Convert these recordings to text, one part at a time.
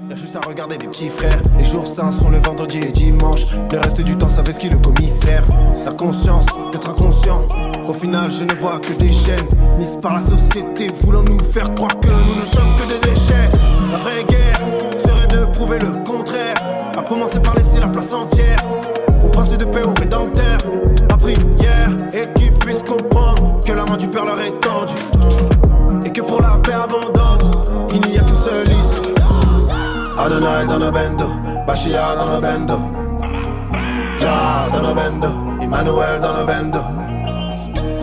Y'a juste à regarder les petits frères. Les jours saints sont le vendredi et dimanche. Le reste du temps, ça fait ce qui le commissaire. La conscience d'être inconscient. Au final, je ne vois que des chaînes mises par la société, voulant nous faire croire que nous ne sommes que des déchets. La vraie guerre serait de prouver le contraire. À commencer par laisser la place entière au prince de paix, au rédempteur. La prière et qu'ils puissent comprendre que la main du Père leur est tendue. Et que pour la paix abondante, il n'y a qu'une seule issue. Adonai dans le bendo, Bashia dans le bendo, Jah dans le bendo, Emmanuel dans le bendo,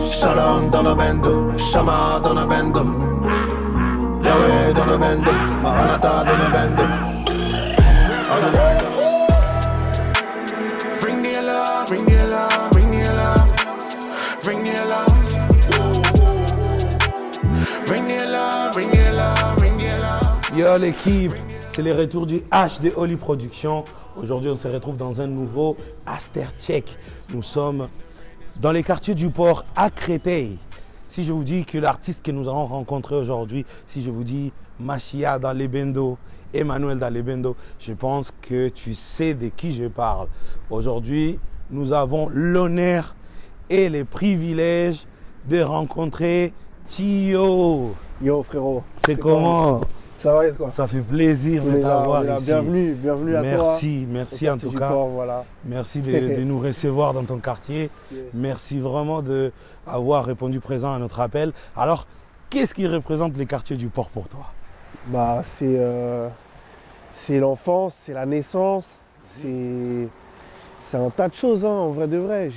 Shalom dans le bendo, Shama dans le bendo, Yahweh dans le bendo, Maranatha dans le bendo. Adonai. Bring the alarm, bring the alarm, bring the alarm, bring the alarm. Bring the alarm, bring the alarm, bring the alarm. Yo l'équipe, c'est les retours du H de Holy Production. Aujourd'hui, on se retrouve dans un nouveau Astercheck. Nous sommes dans les quartiers du port à Créteil. Si je vous dis que l'artiste que nous allons rencontrer aujourd'hui, si je vous dis Machia dans les Bendo, Emmanuel dans les Bendo, je pense que tu sais de qui je parle. Aujourd'hui, nous avons l'honneur et les privilèges de rencontrer Tio. Yo frérot. C'est comment? Ça va quoi? Ça fait plaisir de t'avoir ici. Bienvenue à toi. Merci en tout cas. Port, voilà. Merci de nous recevoir dans ton quartier. Yes. Merci vraiment d'avoir répondu présent à notre appel. Alors, qu'est-ce qui représente les quartiers du port pour toi? Bah c'est l'enfance, c'est la naissance, c'est un tas de choses hein, en vrai de vrai.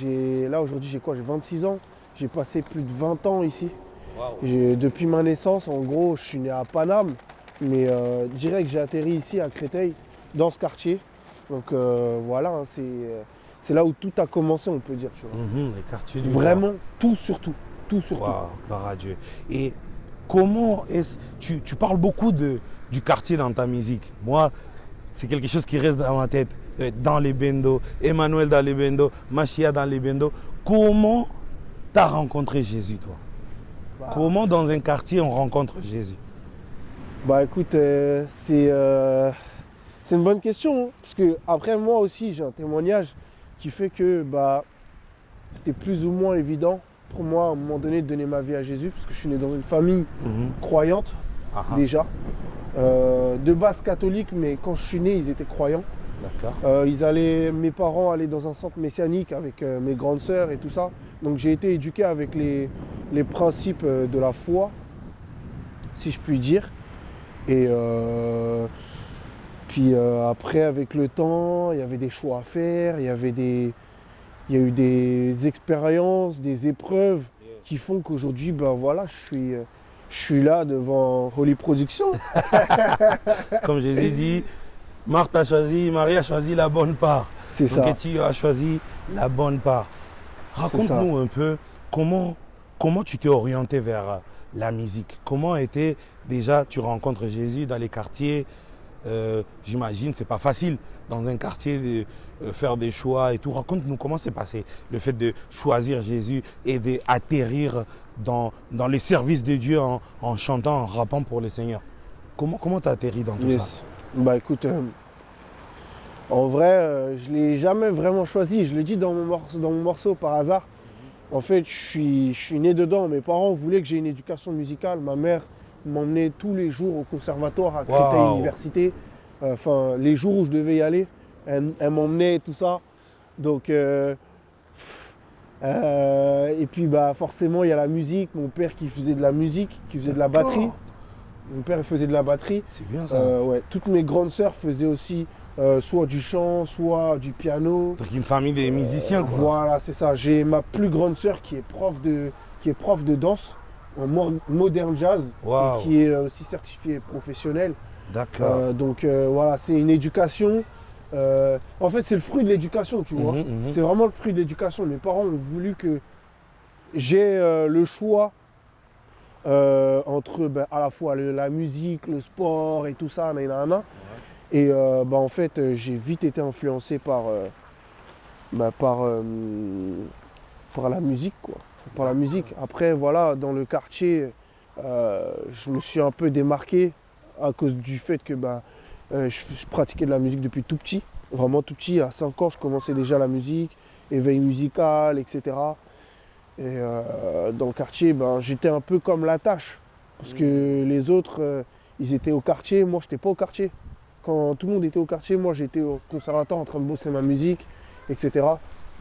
Là aujourd'hui j'ai 26 ans. J'ai passé plus de 20 ans ici. Wow. Depuis ma naissance, en gros, je suis né à Paname, mais direct j'ai atterri ici à Créteil, dans ce quartier. Donc voilà, hein, c'est là où tout a commencé, on peut dire. Tu vois. Les quartiers du Vraiment, tout surtout. Tout surtout. Wow, par adieu. Et comment est-ce tu parles beaucoup du quartier dans ta musique. Moi, c'est quelque chose qui reste dans ma tête. Dans les Bendo, Emmanuel dans les Bendo, Machia dans les Bendo. Comment tu as rencontré Jésus, toi? Comment dans un quartier on rencontre Jésus? Bah écoute, c'est une bonne question. Hein, parce que après moi aussi j'ai un témoignage qui fait que c'était plus ou moins évident pour moi à un moment donné de donner ma vie à Jésus. Parce que je suis né dans une famille croyante déjà. De base catholique, mais quand je suis né ils étaient croyants. D'accord. Mes parents allaient dans un centre messianique avec mes grandes sœurs et tout ça. Donc j'ai été éduqué avec les principes de la foi, si je puis dire. Et puis après, avec le temps, il y avait des choix à faire, il y a eu des expériences, des épreuves qui font qu'aujourd'hui, je suis là devant Holy Production. Comme Jésus dit, Marthe a choisi, Marie a choisi la bonne part. C'est ça. Donc Tio a choisi la bonne part. Raconte-nous un peu comment tu t'es orienté vers la musique. Comment était déjà, tu rencontres Jésus dans les quartiers. J'imagine, c'est pas facile dans un quartier de faire des choix et tout. Raconte-nous comment s'est passé le fait de choisir Jésus et d'atterrir dans les services de Dieu en chantant, en rappant pour le Seigneur. Comment tu as atterri dans tout ça? Bah écoute, en vrai, je ne l'ai jamais vraiment choisi. Je l'ai dit dans mon morceau par hasard. En fait, je suis né dedans. Mes parents voulaient que j'ai une éducation musicale. Ma mère m'emmenait tous les jours au conservatoire à Créteil Université. Enfin, les jours où je devais y aller, elle m'emmenait tout ça. Donc, et puis forcément, il y a la musique. Mon père qui faisait de la musique, qui faisait de la batterie. Mon père faisait de la batterie. C'est bien ça. Ouais. Toutes mes grandes sœurs faisaient aussi soit du chant, soit du piano. Donc une famille des musiciens, quoi. Voilà, c'est ça. J'ai ma plus grande sœur qui est prof de danse en modern jazz et qui est aussi certifiée professionnelle. D'accord. Donc voilà, c'est une éducation. En fait, c'est le fruit de l'éducation, tu vois. C'est vraiment le fruit de l'éducation. Mes parents ont voulu que j'ai le choix entre à la fois la musique, le sport et tout ça, et en fait j'ai vite été influencé par la musique, quoi. Par la musique. Après voilà, dans le quartier, je me suis un peu démarqué à cause du fait que je pratiquais de la musique depuis tout petit. Vraiment tout petit, à 5 ans, je commençais déjà la musique, éveil musical, etc. Et dans le quartier, j'étais un peu comme la tâche. Parce que les autres, ils étaient au quartier, moi, je n'étais pas au quartier. Quand tout le monde était au quartier, moi, j'étais au conservatoire en train de bosser ma musique, etc.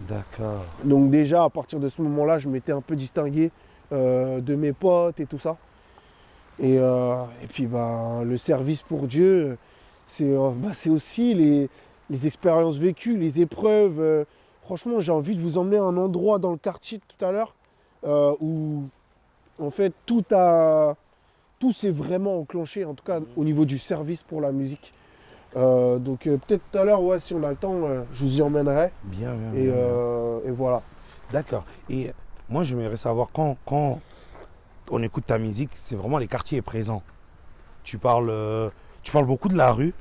D'accord. Donc déjà, à partir de ce moment-là, je m'étais un peu distingué de mes potes et tout ça. Et puis, le service pour Dieu, c'est aussi les expériences vécues, les épreuves. Franchement, j'ai envie de vous emmener à un endroit dans le quartier tout à l'heure où, en fait, tout s'est vraiment enclenché, en tout cas au niveau du service pour la musique. Donc peut-être tout à l'heure, ouais, si on a le temps, je vous y emmènerai. Bien. Et voilà. D'accord. Et moi, j'aimerais savoir, quand on écoute ta musique, c'est vraiment les quartiers présents. Tu parles beaucoup de la rue.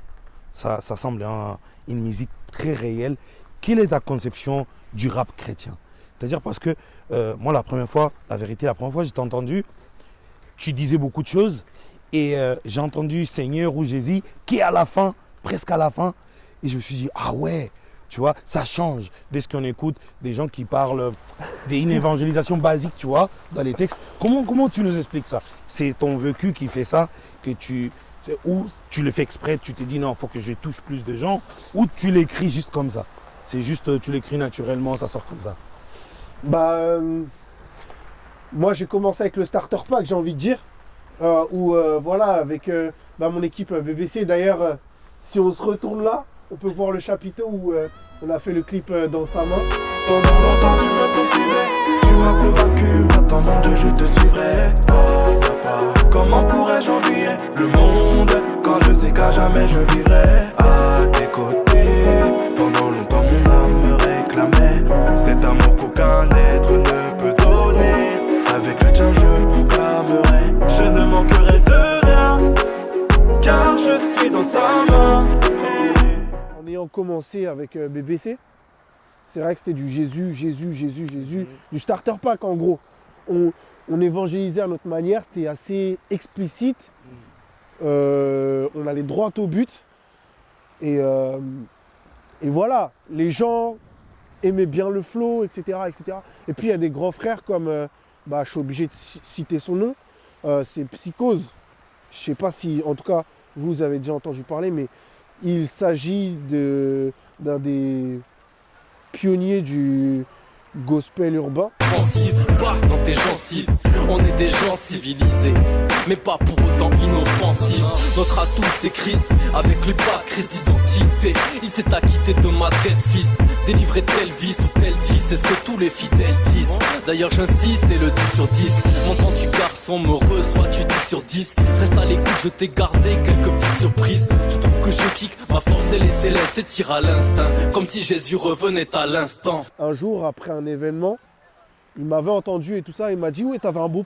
Ça semble une musique très réelle. Quelle est ta conception du rap chrétien? C'est-à-dire parce que moi, la première fois, je t'ai entendu, tu disais beaucoup de choses et j'ai entendu Seigneur ou Jésus qui est à la fin, presque à la fin. Et je me suis dit, ah ouais, tu vois, ça change de ce qu'on écoute, des gens qui parlent d'une évangélisation basique, tu vois, dans les textes. Comment tu nous expliques ça? C'est ton vécu qui fait ça, ou tu le fais exprès, tu te dis non, il faut que je touche plus de gens, ou tu l'écris juste comme ça? C'est juste, tu l'écris naturellement, ça sort comme ça. Moi j'ai commencé avec le starter pack, j'ai envie de dire, avec mon équipe BBC. D'ailleurs, si on se retourne là, on peut voir le chapiteau où on a fait le clip dans sa main. Pendant longtemps tu me poursuivais, tu m'as convaincu, maintenant mon Dieu je te suivrai pas à pas. Comment pourrais-je envier le monde quand je sais qu'à jamais je vivrai à tes côtés? Pendant longtemps mon âme me réclamait cet amour qu'aucun être ne peut donner. Avec le tien je proclamerai, je ne manquerai de rien, car je suis dans sa main. En ayant commencé avec BBC, c'est vrai que c'était du Jésus, du starter pack en gros. On évangélisait à notre manière, c'était assez explicite. On allait droit au but. Et voilà, les gens aimaient bien le flow, etc. Et puis il y a des grands frères comme, je suis obligé de citer son nom, c'est Psychose. Je ne sais pas si, en tout cas, vous avez déjà entendu parler, mais il s'agit d'un des pionniers du gospel urbain. Offensive, pas dans tes gencives, on est des gens civilisés, mais pas pour autant inoffensifs. Notre atout c'est Christ, avec lui pas crise d'identité. Il s'est acquitté de ma tête fils, délivré tel vice ou tel 10, c'est ce que tous les fidèles disent. D'ailleurs j'insiste et le 10 sur 10, mon tu garçon me reçois, tu 10 sur 10. Reste à l'écoute, je t'ai gardé quelques petites surprises. Je trouve que je kick, ma force elle est céleste et tire à l'instinct, comme si Jésus revenait à l'instant. Un jour après un événement, il m'avait entendu et tout ça, il m'a dit, oui, t'as un bon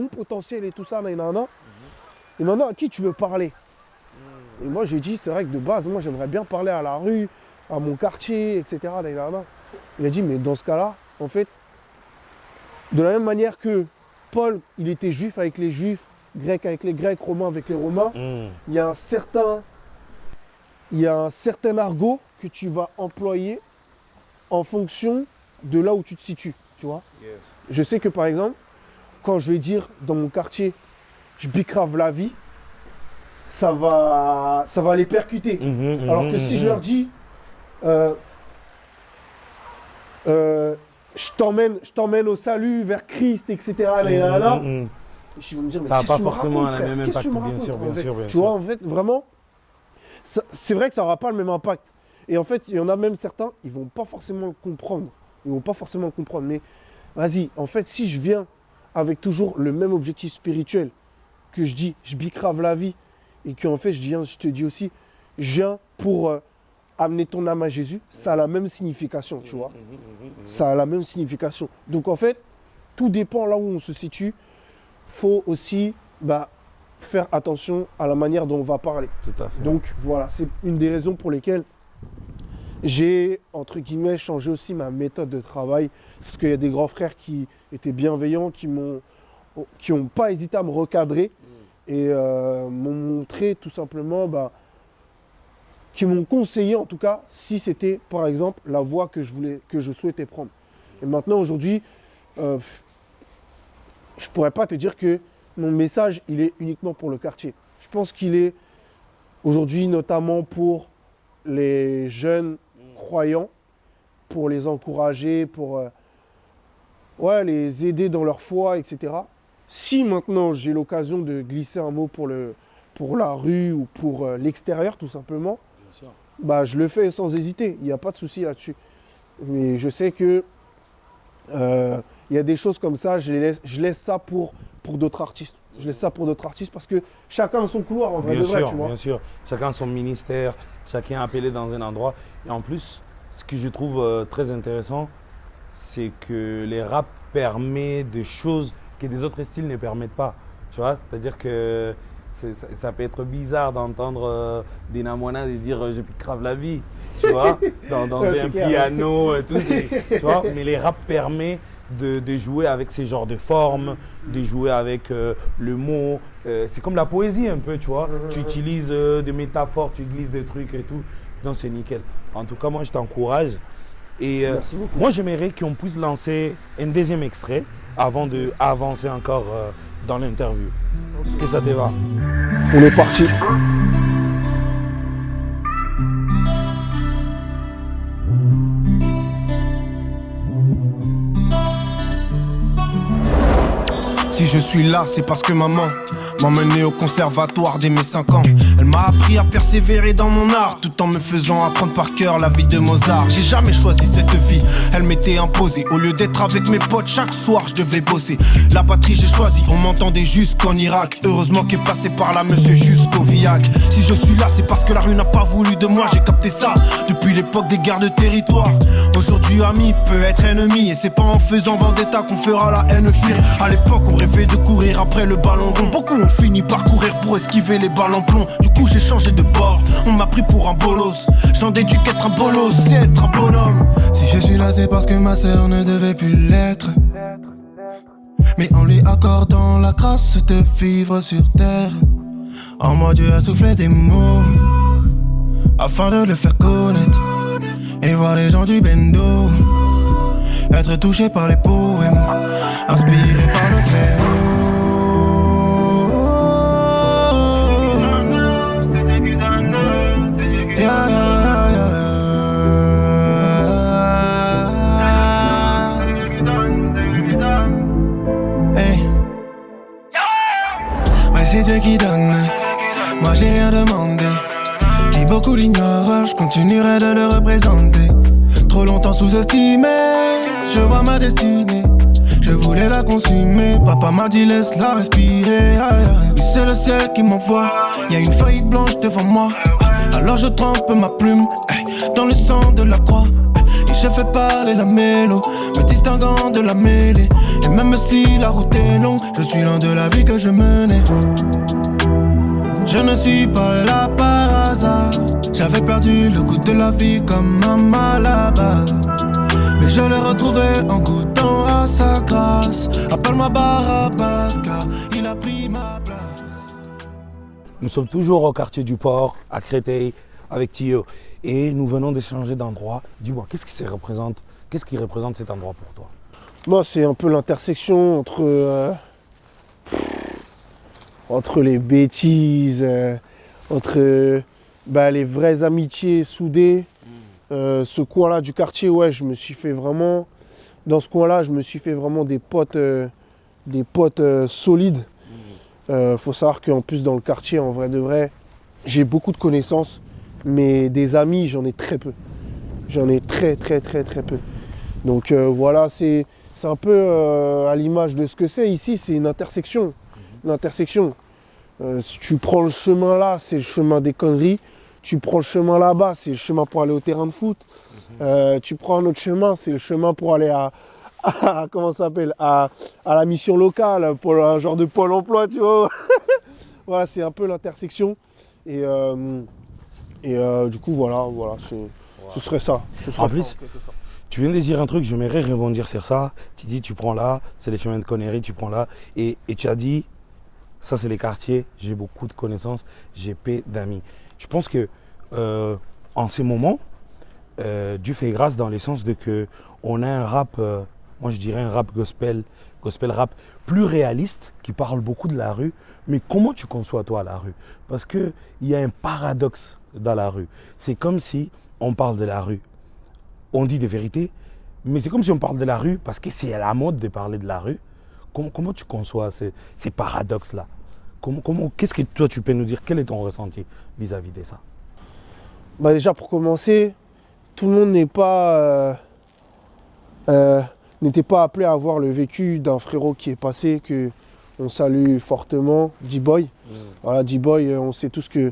potentiel et tout ça, nanana. Et maintenant, à qui tu veux parler? Et moi, j'ai dit, c'est vrai que de base, moi, j'aimerais bien parler à la rue, à mon quartier, etc. Nanana. Il a dit, mais dans ce cas-là, en fait, de la même manière que Paul, il était juif avec les juifs, grec avec les grecs, romain avec les romains, il y a un certain argot que tu vas employer en fonction de là où tu te situes. Tu vois, yes. Je sais que par exemple, quand je vais dire dans mon quartier, je bicrave la vie, ça va les percuter. Alors que si je leur dis, je t'emmène au salut vers Christ, etc. Ils vont me dire, mais ça n'a pas tu forcément racontes, le même impact, bien sûr. Tu vois, en fait, vraiment, c'est vrai que ça n'aura pas le même impact. Et en fait, il y en a même certains, ils ne vont pas forcément le comprendre. Mais vas-y, en fait, si je viens avec toujours le même objectif spirituel, que je dis, je bicrave la vie, et qu'en fait, je te dis aussi, je viens pour amener ton âme à Jésus, ça a la même signification, tu vois. Ça a la même signification. Donc en fait, tout dépend là où on se situe. Il faut aussi faire attention à la manière dont on va parler. Tout à fait. Donc voilà, c'est une des raisons pour lesquelles j'ai, entre guillemets, changé aussi ma méthode de travail, parce qu'il y a des grands frères qui étaient bienveillants, qui n'ont pas hésité à me recadrer et m'ont montré tout simplement, qui m'ont conseillé en tout cas, si c'était par exemple la voie que je souhaitais prendre. Et maintenant aujourd'hui, je pourrais pas te dire que mon message il est uniquement pour le quartier. Je pense qu'il est aujourd'hui notamment pour les jeunes croyants, pour les encourager, pour les aider dans leur foi, etc. Si maintenant j'ai l'occasion de glisser un mot pour la rue ou pour l'extérieur tout simplement, je le fais sans hésiter, il n'y a pas de souci là-dessus. Mais je sais que il y a des choses comme ça, je laisse ça pour d'autres artistes. Je laisse ça pour d'autres artistes parce que chacun a son couloir en vrai de vrai, tu vois. Bien sûr, chacun a son ministère, chacun est appelé dans un endroit. Et en plus, ce que je trouve très intéressant, c'est que les rap permet des choses que des autres styles ne permettent pas. Tu vois, c'est-à-dire que ça peut être bizarre d'entendre des Namwana et dire je pique grave la vie, tu vois, dans un piano et tout, tu vois, mais les rap permet de jouer avec ces genres de formes, de jouer avec le mot. C'est comme la poésie un peu, tu vois. Tu utilises des métaphores, tu glisses des trucs et tout. Donc c'est nickel. En tout cas, moi je t'encourage. Et moi j'aimerais qu'on puisse lancer un deuxième extrait avant d'avancer encore dans l'interview. Est-ce que ça te va? On est parti. Si je suis là, c'est parce que maman m'a mené au conservatoire dès mes 5 ans. Elle m'a appris à persévérer dans mon art, tout en me faisant apprendre par cœur la vie de Mozart. J'ai jamais choisi cette vie, elle m'était imposée. Au lieu d'être avec mes potes, chaque soir je devais bosser. La patrie j'ai choisi, on m'entendait jusqu'en Irak. Heureusement qu'est passé par là monsieur jusqu'au Viac. Si je suis là, c'est parce que la rue n'a pas voulu de moi. J'ai capté ça depuis l'époque des guerres de territoire. Aujourd'hui ami peut être ennemi, et c'est pas en faisant vendetta qu'on fera la haine fuir. À l'époque on rêvait de courir après le ballon rond. Beaucoup ont fini par courir pour esquiver les balles en plomb. Du coup j'ai changé de bord, on m'a pris pour un bolos. J'en déduis qu'être un bolos, c'est être un bonhomme. Si je suis là c'est parce que ma sœur ne devait plus l'être, mais en lui accordant la grâce de vivre sur terre. En moi Dieu a soufflé des mots afin de le faire connaître et voir les gens du bendo être touchés par les poèmes, inspirés par le très c'est Dieu qui donne, moi j'ai rien demandé. Si beaucoup l'ignorent, je continuerai de le représenter. Trop longtemps sous-estimé, je vois ma destinée. Je voulais la consumer, papa m'a dit laisse-la respirer. Oui c'est le ciel qui m'envoie, y'a une feuille blanche devant moi. Alors je trempe ma plume dans le sang de la croix. Et je fais parler la mélo, me distinguant de la mêlée. Et même si la route est longue, je suis loin de la vie que je menais. Je ne suis pas là par hasard. J'avais perdu le goût de la vie comme un Malabar, mais je l'ai retrouvé en goûtant à sa grâce. Appelle-moi Barabbas car il a pris ma place. Nous sommes toujours au quartier du Port, à Créteil, avec Tio. Et nous venons de changer d'endroit. Dis-moi, qu'est-ce qui représente cet endroit pour toi? Moi, c'est un peu l'intersection entre les bêtises, entre les vraies amitiés soudées. Ce coin-là du quartier, ouais, je me suis fait vraiment... Dans ce coin-là, je me suis fait vraiment des potes solides. Faut savoir qu'en plus, dans le quartier, en vrai de vrai, j'ai beaucoup de connaissances, mais des amis, j'en ai très peu. J'en ai très peu. Donc voilà, c'est un peu à l'image de ce que c'est. Ici, c'est une intersection. Si tu prends le chemin là, c'est le chemin des conneries. Tu prends le chemin là-bas, c'est le chemin pour aller au terrain de foot. Tu prends un autre chemin, c'est le chemin pour aller à la mission locale, pour un genre de pôle emploi, tu vois. Voilà, c'est un peu l'intersection. Et du coup, voilà, ce serait ça. En plus, tu viens de dire un truc, j'aimerais rebondir sur ça. Tu dis, tu prends là, c'est les chemins de conneries, tu prends là. Et tu as dit, Ça, c'est les quartiers. J'ai beaucoup de connaissances. J'ai peu d'amis. Je pense que en ces moments, Dieu fait grâce dans le sens de que on a un rap, moi je dirais un rap gospel rap plus réaliste, qui parle beaucoup de la rue. Mais comment tu conçois toi la rue? Parce qu'il y a un paradoxe dans la rue. C'est comme si on parle de la rue, on dit des vérités, mais c'est comme si on parle de la rue parce que c'est à la mode de parler de la rue. Comment tu conçois ces paradoxes-là? Qu'est-ce que toi tu peux nous dire? Quel est ton ressenti vis-à-vis de ça? Bah déjà pour commencer, tout le monde n'était pas appelé à avoir le vécu d'un frérot qui est passé, que on salue fortement, D-Boy. Voilà, D-Boy, on sait tous que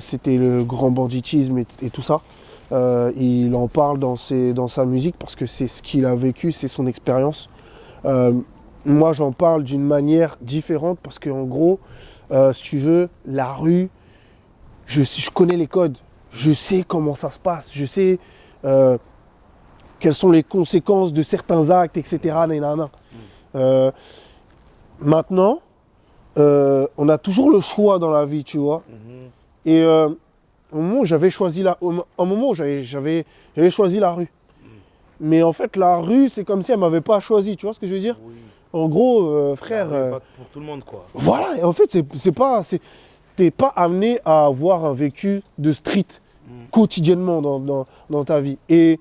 c'était le grand banditisme et tout ça. Il en parle dans sa musique parce que c'est ce qu'il a vécu, c'est son expérience. Moi, j'en parle d'une manière différente parce qu'en gros, si tu veux, la rue, je connais les codes, je sais comment ça se passe, je sais quelles sont les conséquences de certains actes, etc. Maintenant, on a toujours le choix dans la vie, tu vois. Et au moment où j'avais choisi choisi la rue. Mais en fait, la rue, c'est comme si elle ne m'avait pas choisi, tu vois ce que je veux dire? Oui. En gros, frère... pas pour tout le monde, quoi. Voilà, et en fait, t'es pas amené à avoir un vécu de street quotidiennement dans ta vie. Et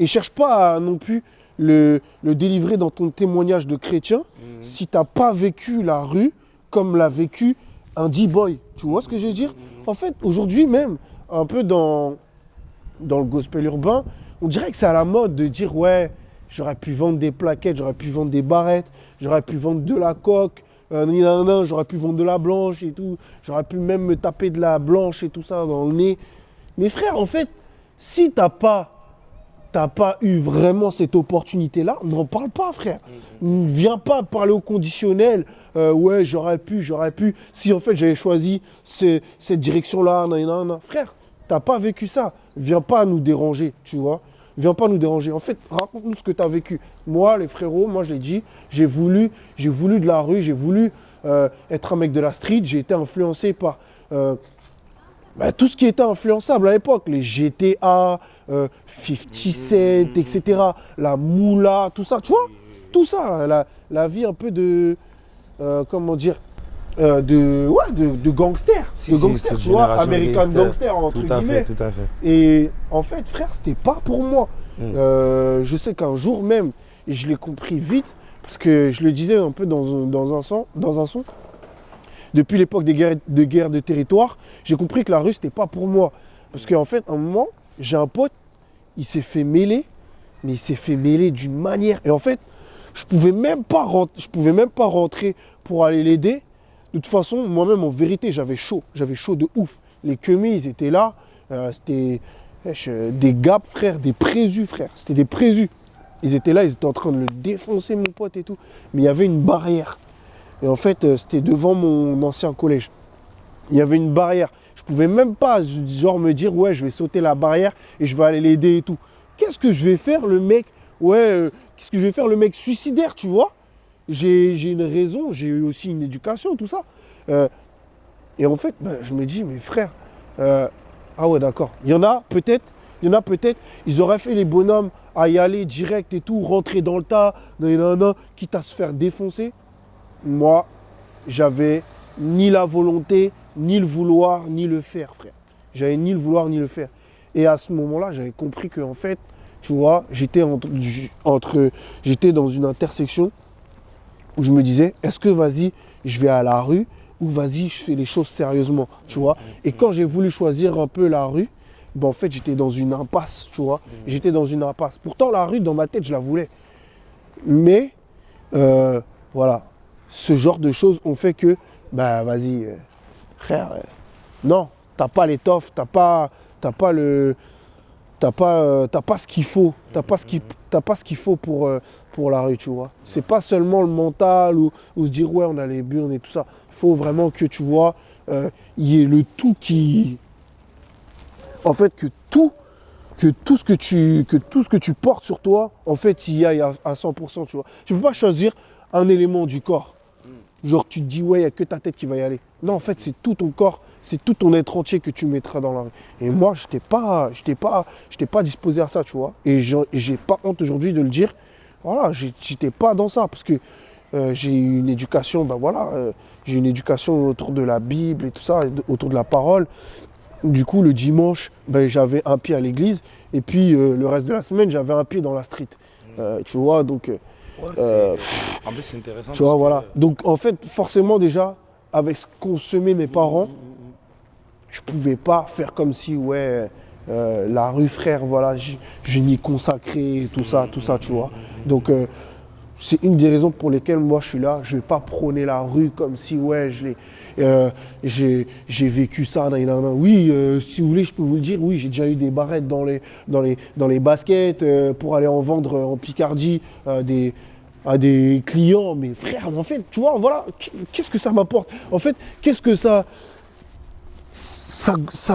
cherche pas à non plus le délivrer dans ton témoignage de chrétien si t'as pas vécu la rue comme l'a vécu un D-Boy. Tu vois ce que je veux dire? En fait, aujourd'hui même, un peu dans le gospel urbain, on dirait que c'est à la mode de dire ouais, j'aurais pu vendre des plaquettes, j'aurais pu vendre des barrettes, j'aurais pu vendre de la coke, j'aurais pu vendre de la blanche et tout, j'aurais pu même me taper de la blanche et tout ça dans le nez. Mais frère, en fait, si t'as pas eu vraiment cette opportunité-là, n'en parle pas, frère. Ne viens pas parler au conditionnel. Ouais, j'aurais pu. Si en fait j'avais choisi cette direction-là, frère, t'as pas vécu ça. Viens pas nous déranger, tu vois. Viens pas nous déranger. En fait, raconte-nous ce que tu as vécu. Moi, les frérots, moi je l'ai dit, j'ai voulu de la rue, j'ai voulu être un mec de la street. J'ai été influencé par tout ce qui était influençable à l'époque, les GTA, 50 Cent, etc., la moula, tout ça, tu vois, tout ça, la vie un peu de, de gangster, tu vois, American gangster, entre guillemets. Tout à fait. Et en fait, frère, c'était pas pour moi. Je sais qu'un jour même, je l'ai compris vite, parce que je le disais un peu dans un son. Depuis l'époque des guerres de territoire, j'ai compris que la rue, c'était pas pour moi. Parce qu'en fait, à un moment, j'ai un pote, il s'est fait mêler, mais il s'est fait mêler d'une manière. Et en fait, je pouvais même pas rentrer pour aller l'aider. De toute façon, moi-même, en vérité, j'avais chaud de ouf. Les queumis, ils étaient là. C'était des gaps, frère, des présus, frère. C'était des présus. Ils étaient là, ils étaient en train de le défoncer, mon pote et tout. Mais il y avait une barrière. Et en fait, c'était devant mon ancien collège. Il y avait une barrière. Je pouvais même pas, genre, me dire, ouais, je vais sauter la barrière et je vais aller l'aider et tout. Qu'est-ce que je vais faire, le mec? Qu'est-ce que je vais faire, le mec suicidaire, tu vois? J'ai une raison, j'ai eu aussi une éducation, tout ça. Et en fait, je me dis, mais frère, ah ouais, d'accord. Il y en a peut-être, ils auraient fait les bonhommes à y aller direct et tout, rentrer dans le tas, quitte à se faire défoncer. Moi, j'avais ni la volonté, ni le vouloir, ni le faire, frère. J'avais ni le vouloir, ni le faire. Et à ce moment-là, j'avais compris que, en fait, tu vois, j'étais dans une intersection où je me disais, est-ce que, vas-y, je vais à la rue ou vas-y, je fais les choses sérieusement, tu vois. Et quand j'ai voulu choisir un peu la rue, en fait, j'étais dans une impasse, tu vois. J'étais dans une impasse. Pourtant, la rue, dans ma tête, je la voulais. Mais, voilà. Ce genre de choses ont fait que, vas-y, frère, non, t'as pas l'étoffe, t'as pas ce qu'il faut, t'as pas ce qu'il faut pour la rue, tu vois. C'est pas seulement le mental ou se dire ouais, on a les burnes et tout ça. Il faut vraiment que tu vois, il y ait le tout qui, en fait, que tout ce que tu portes sur toi, en fait, il y aille à 100%, tu vois. Tu peux pas choisir un élément du corps. genre tu te dis ouais, il n'y a que ta tête qui va y aller. Non, en fait, c'est tout ton corps, c'est tout ton être entier que tu mettras dans la rue. Et moi, je n'étais pas disposé à ça, tu vois. Et j'ai pas honte aujourd'hui de le dire. Voilà, j'étais pas dans ça parce que j'ai eu une éducation, j'ai une éducation autour de la Bible et tout ça, autour de la parole. Du coup, le dimanche, j'avais un pied à l'église et puis le reste de la semaine, j'avais un pied dans la street. Tu vois, donc... en plus, c'est intéressant. Tu vois, voilà. Donc, en fait, forcément, déjà, avec ce qu'ont semé mes parents, je pouvais pas faire comme si, la rue, frère, voilà, je m'y consacrais, tout ça, tu vois. Donc, c'est une des raisons pour lesquelles moi, je suis là. Je vais pas prôner la rue comme si, j'ai vécu ça. Oui, si vous voulez, je peux vous le dire. Oui, j'ai déjà eu des barrettes dans les baskets pour aller en vendre en Picardie à des clients. Mais frère, en fait, tu vois, voilà, qu'est-ce que ça m'apporte? En fait, qu'est-ce que ça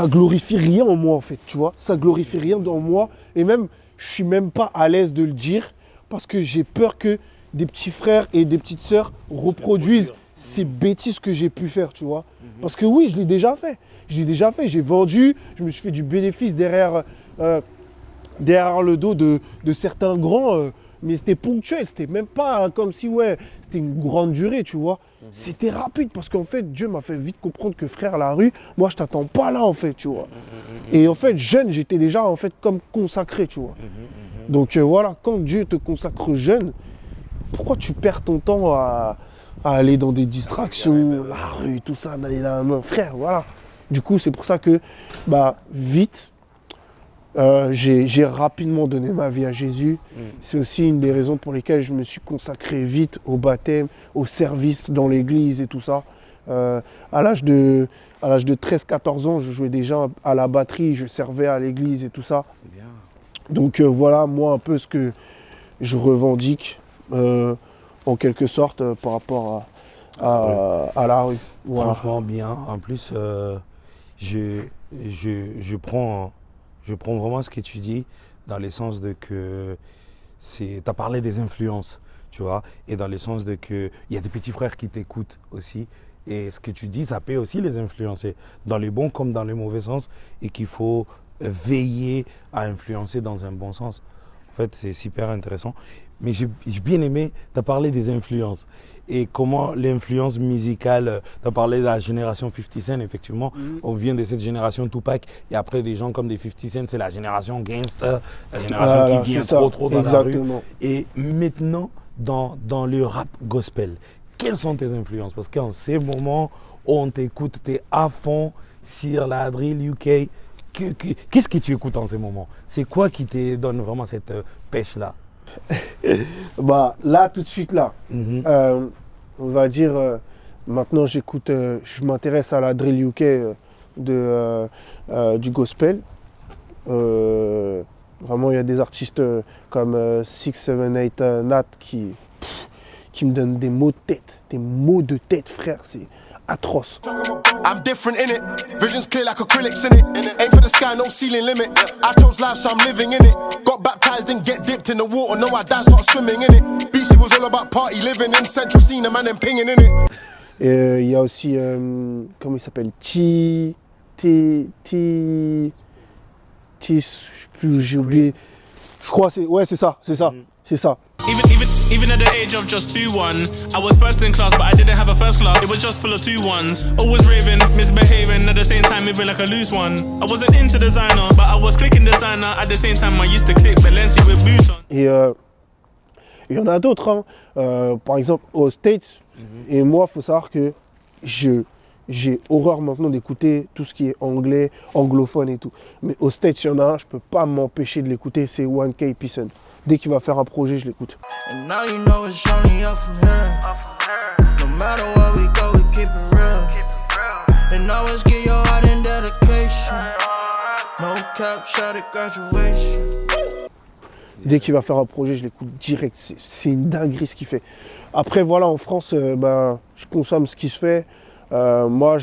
glorifie rien en moi, en fait, tu vois. Ça glorifie rien dans moi. Et même, je suis même pas à l'aise de le dire parce que j'ai peur que des petits frères et des petites sœurs reproduisent ces bêtises que j'ai pu faire, tu vois. Parce que oui, je l'ai déjà fait. J'ai vendu, je me suis fait du bénéfice derrière le dos de certains grands, mais c'était ponctuel. C'était même pas comme si, c'était une grande durée, tu vois. C'était rapide parce qu'en fait, Dieu m'a fait vite comprendre que frère, la rue, moi, je t'attends pas là, en fait, tu vois. Et en fait, jeune, j'étais déjà, en fait, comme consacré, tu vois. Donc voilà, quand Dieu te consacre jeune, pourquoi tu perds ton temps à aller dans des distractions, la rue, tout ça, frère, voilà. Du coup, c'est pour ça que, vite, j'ai rapidement donné ma vie à Jésus. C'est aussi une des raisons pour lesquelles je me suis consacré vite au baptême, au service dans l'église et tout ça. À l'âge de 13-14 ans, je jouais déjà à la batterie, je servais à l'église et tout ça. Bien. Donc voilà, moi, un peu ce que je revendique, en quelque sorte, par rapport à la rue. Voilà. Franchement, bien. En plus, je prends vraiment ce que tu dis dans le sens de que tu as parlé des influences, tu vois, et dans le sens de que il y a des petits frères qui t'écoutent aussi. Et ce que tu dis, ça peut aussi les influencer, dans les bons comme dans les mauvais sens, et qu'il faut veiller à influencer dans un bon sens. En fait, c'est super intéressant. Mais j'ai bien aimé, tu as parlé des influences et comment l'influence musicale, tu as parlé de la génération 50 Cent, effectivement. On vient de cette génération Tupac et après des gens comme des 50 Cent, c'est la génération gangster, la génération qui vient trop dans la rue. Et maintenant, dans le rap gospel, quelles sont tes influences? Parce qu'en ces moments où on t'écoute, tu es à fond sur la drill UK. Qu'est-ce que tu écoutes en ces moments? C'est quoi qui te donne vraiment cette pêche-là? Là, tout de suite, là, on va dire, maintenant j'écoute, je m'intéresse à la drill UK du gospel. Vraiment, il y a des artistes comme 678 Nat qui me donnent des mots de tête, frère. C'est atroce. I'm different in it. Vision's clear like acrylics in it. Aim for the sky, no ceiling limit. I chose life, so I'm living in it. Got baptized, then get dipped in the water. No, I died, start swimming in it. BC was all about party, living in Central Scene, man, and pinging in it. Et il y a aussi, comment il s'appelle? J'ai oublié. Je crois, c'est ça. Even at the age of just 2-1, I was first in class, but I didn't have a first class. It was just full of 2-1s. Always raving, misbehaving, at the same time moving like a loose one. I wasn't into designer, but I was clicking designer. At the same time, I used to click Balenciaga with boots on. Et il y en a d'autres, hein. Par exemple, aux States. Et moi, il faut savoir que j'ai horreur maintenant d'écouter tout ce qui est anglais, anglophone et tout. Mais aux States, il y en a un, je peux pas m'empêcher de l'écouter, c'est 1K Pearson. Dès qu'il va faire un projet, je l'écoute. And now you know it's only up from here. No matter where we go, we keep it real. And always give your heart and dedication. No cap, shot at graduation. Dès qu'il va faire un projet, je l'écoute direct. C'est une dinguerie ce qu'il fait. Après, voilà, en France, je consomme ce qui se fait. Moi,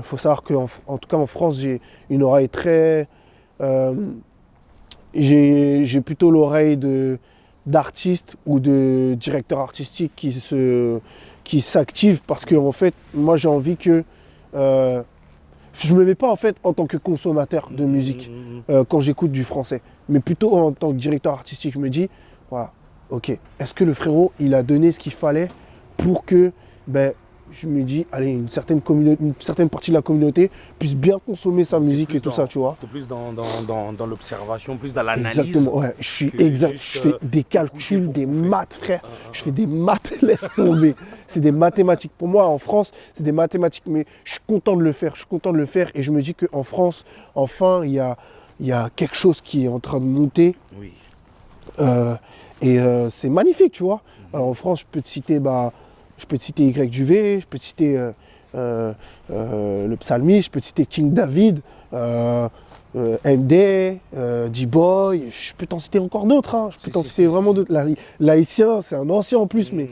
faut savoir qu'en tout cas en France, j'ai une oreille très... j'ai plutôt l'oreille d'artiste ou de directeur artistique qui qui s'active parce que en fait, moi j'ai envie que je me mets pas en fait en tant que consommateur de musique quand j'écoute du français, mais plutôt en tant que directeur artistique. Je me dis, voilà, ok, est-ce que le frérot il a donné ce qu'il fallait pour que je me dis, allez, une certaine partie de la communauté puisse bien consommer sa musique et tout ça, tu vois. T'es plus dans l'observation, plus dans l'analyse. Exactement, ouais. Je fais des calculs, des maths, frère. Je fais des maths, laisse tomber. C'est des mathématiques. Pour moi, en France, c'est des mathématiques. Mais je suis content de le faire. Et je me dis qu'en France, enfin, il y a quelque chose qui est en train de monter. Oui. C'est magnifique, tu vois. Alors, en France, je peux te citer YQV, je peux te citer le Psalmiste, je peux te citer King David, MD, D-Boy, je peux t'en citer encore d'autres. Hein. Je peux t'en citer vraiment d'autres. L'haïtien, c'est un ancien en plus, mais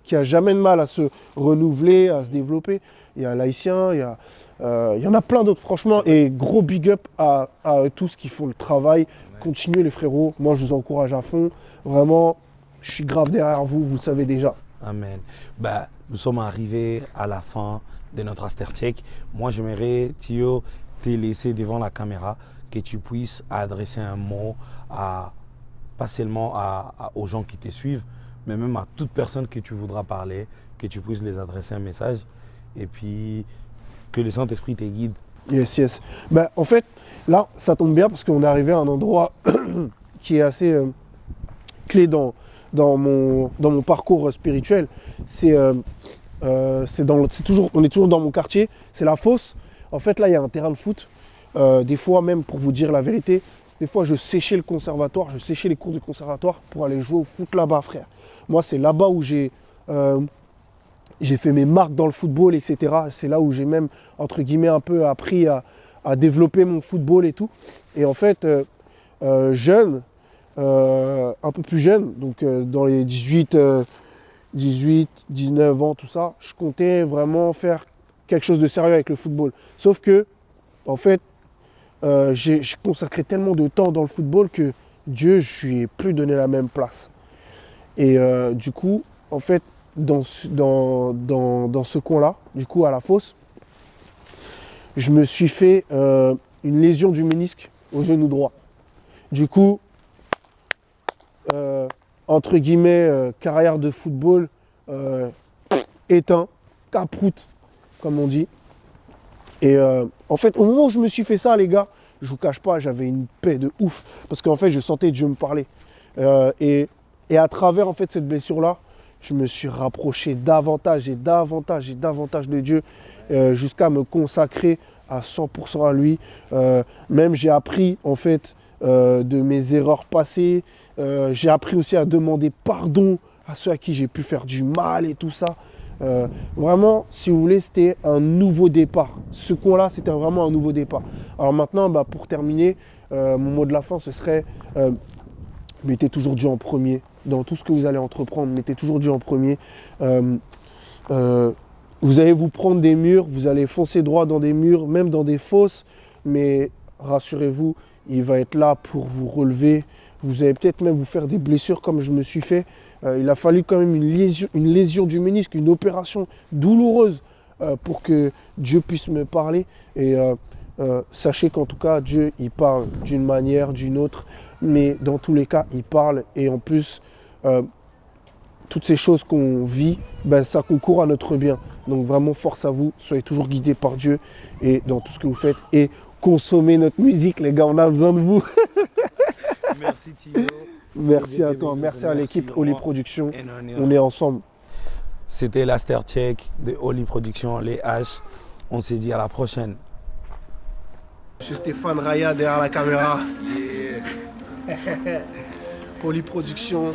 qui a jamais de mal à se renouveler, à se développer. Il y a l'haïtien, il y en a plein d'autres, franchement. Et gros big up à tous qui font le travail. Continuez les frérots, moi je vous encourage à fond. Vraiment, je suis grave derrière vous, vous le savez déjà. Amen. Nous sommes arrivés à la fin de notre Astercheck. Moi, j'aimerais, Thio, te laisser devant la caméra, que tu puisses adresser un mot pas seulement aux gens qui te suivent, mais même à toute personne que tu voudras parler, que tu puisses les adresser un message et puis que le Saint-Esprit te guide. Yes. En fait, là, ça tombe bien parce qu'on est arrivé à un endroit qui est assez clé dans mon parcours spirituel. On est toujours dans mon quartier, c'est la fosse. En fait, là, il y a un terrain de foot. Des fois, même pour vous dire la vérité, des fois, je séchais le conservatoire, je séchais les cours du conservatoire pour aller jouer au foot là-bas, frère. Moi, c'est là-bas où j'ai fait mes marques dans le football, etc. C'est là où j'ai même, entre guillemets, un peu appris à développer mon football et tout. Et en fait, jeune, un peu plus jeune, donc dans les 18, 19 ans, tout ça, je comptais vraiment faire quelque chose de sérieux avec le football. Sauf que, en fait, j'ai consacré tellement de temps dans le football que Dieu, je lui ai plus donné la même place. Et du coup, en fait, dans ce coin-là, du coup, à la fosse, je me suis fait une lésion du ménisque au genou droit. Du coup, entre guillemets, carrière de football éteint, caproute, comme on dit. Et en fait, au moment où je me suis fait ça, les gars, je vous cache pas, j'avais une paix de ouf. Parce qu'en fait, je sentais Dieu me parler. Et à travers en fait, cette blessure-là, je me suis rapproché davantage de Dieu jusqu'à me consacrer à 100% à lui. Même j'ai appris en fait de mes erreurs passées. J'ai appris aussi à demander pardon à ceux à qui j'ai pu faire du mal et tout ça. Vraiment, si vous voulez, c'était un nouveau départ. Ce coin-là, c'était vraiment un nouveau départ. Alors maintenant, pour terminer, mon mot de la fin, ce serait mettez toujours Dieu en premier. Dans tout ce que vous allez entreprendre, mettez toujours Dieu en premier. Vous allez vous prendre des murs, vous allez foncer droit dans des murs, même dans des fosses, mais rassurez-vous, il va être là pour vous relever. Vous allez peut-être même vous faire des blessures comme je me suis fait. Il a fallu quand même une lésion du ménisque, une opération douloureuse pour que Dieu puisse me parler. Et sachez qu'en tout cas, Dieu, il parle d'une manière, d'une autre. Mais dans tous les cas, il parle. Et en plus, toutes ces choses qu'on vit, ça concourt à notre bien. Donc vraiment, force à vous. Soyez toujours guidés par Dieu et dans tout ce que vous faites. Et consommez notre musique, les gars. On a besoin de vous. Merci Thio. Merci à toi, merci à l'équipe Oli Productions. On est ensemble. C'était l'Astercheck de Oli Productions, les H. On s'est dit à la prochaine. Je suis Stéphane Raya derrière la caméra. Oli Productions,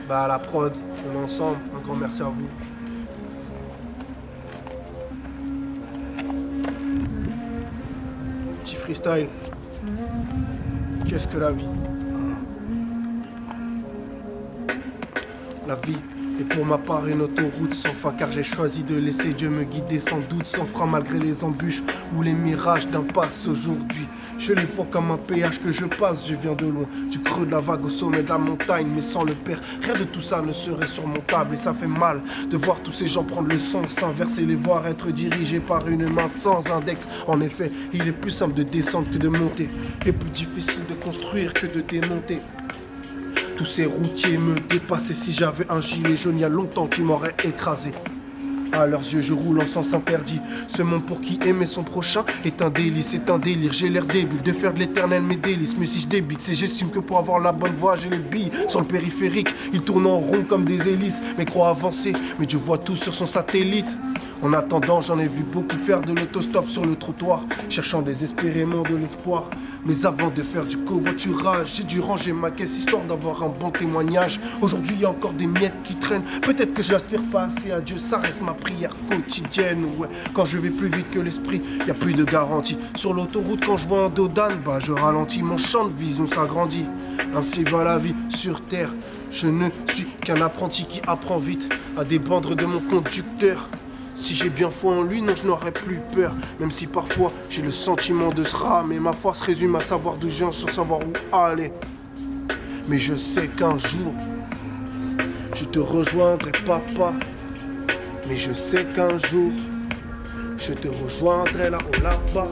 la prod, on est ensemble. Un grand merci à vous. Petit freestyle. Qu'est-ce que la vie ? La vie Et pour ma part une autoroute sans fin, car j'ai choisi de laisser Dieu me guider sans doute, sans frein malgré les embûches ou les mirages d'impasse aujourd'hui. Je les vois comme un péage que je passe, je viens de loin, du creux de la vague au sommet de la montagne, mais sans le père, rien de tout ça ne serait surmontable. Et ça fait mal de voir tous ces gens prendre le sens inverse et les voir être dirigés par une main sans index. En effet, il est plus simple de descendre que de monter, et plus difficile de construire que de démonter. Tous ces routiers me dépassaient, si j'avais un gilet jaune il y a longtemps qui m'aurait écrasé. À leurs yeux je roule en sens interdit. Ce monde pour qui aimer son prochain est un délice, c'est un délire. J'ai l'air débile de faire de l'éternel mes délices. Mais si je débite, c'est j'estime que pour avoir la bonne voie j'ai les billes sur le périphérique. Ils tournent en rond comme des hélices, mais croient avancer, mais Dieu voit tout sur son satellite. En attendant, j'en ai vu beaucoup faire de l'autostop sur le trottoir, cherchant désespérément de l'espoir. Mais avant de faire du covoiturage, j'ai dû ranger ma caisse histoire d'avoir un bon témoignage. Aujourd'hui, il y a encore des miettes qui traînent. Peut-être que j'aspire pas assez à Dieu, ça reste ma prière quotidienne. Ouais, quand je vais plus vite que l'esprit, y a plus de garantie. Sur l'autoroute, quand je vois un dos d'âne, bah je ralentis, mon champ de vision s'agrandit. Ainsi va la vie sur terre. Je ne suis qu'un apprenti qui apprend vite à dépendre de mon conducteur. Si j'ai bien foi en lui, non, je n'aurais plus peur. Même si parfois j'ai le sentiment de se ramer. Ma force résume à savoir d'où je viens, sans savoir où aller. Mais je sais qu'un jour je te rejoindrai, papa. Mais je sais qu'un jour je te rejoindrai là-haut, là-bas.